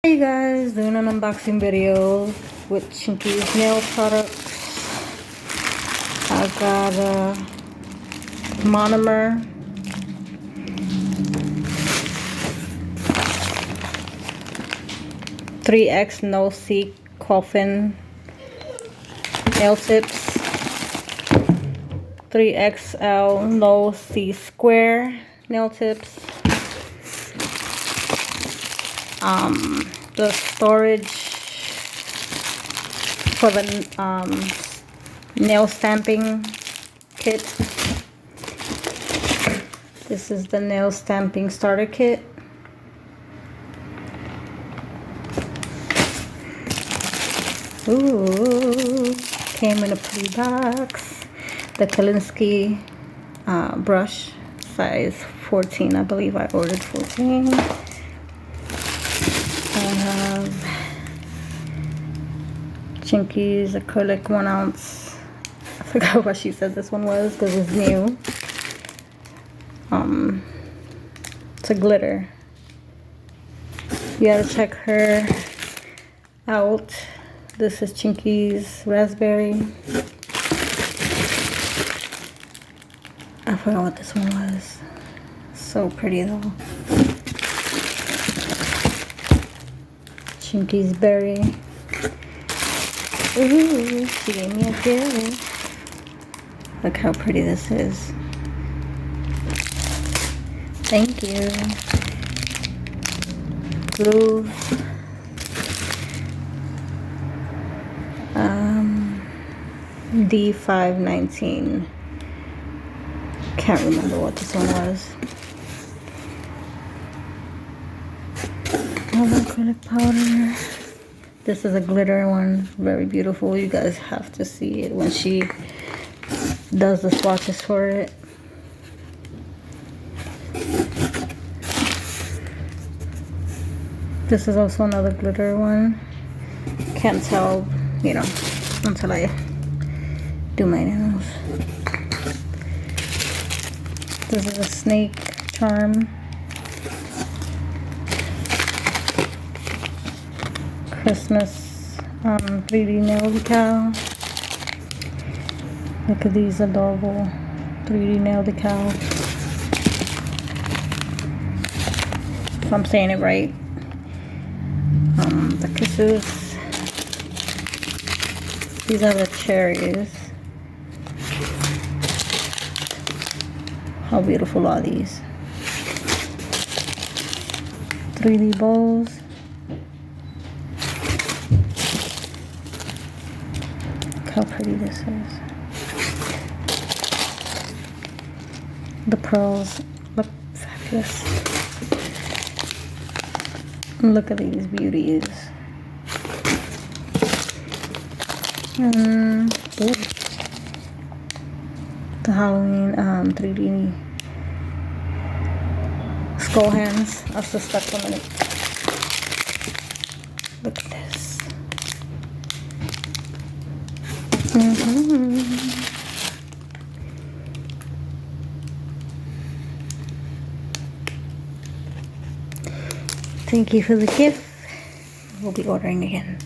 Hey guys, doing an unboxing video with Chinkies nail products. I've got a monomer, (3X) no seek coffin nail tips, 3XL no C square nail tips. The storage for the nail stamping kit. This is the nail stamping starter kit. Ooh, came in a pretty box. The Kalinsky brush, size 14. I believe I ordered 14. I have Chinkies acrylic 1 ounce. I forgot what she said this one was because it's new. It's a glitter. You gotta check her out. This is Chinkies raspberry. I forgot what this one was. So pretty though. Chinkies berry. Ooh, she gave me a gift. Look how pretty this is. Thank you. Glue. D519. Can't remember what this one was. Acrylic powder. This is a glitter one, very beautiful. You guys have to see it when she does the swatches for it. This is also another glitter one. Can't tell, you know, until I do my nails. This is a snake charm. Christmas 3D nail decal. Look at these adorable 3D nail decals. If I'm saying it right. The kisses. These are the cherries. How beautiful are these? 3D bows. How pretty this is. The pearls look fabulous. And look at these beauties. The Halloween 3D skull hands. I'll just stuck them in it. Look at this. Thank you for the gift. We'll be ordering again.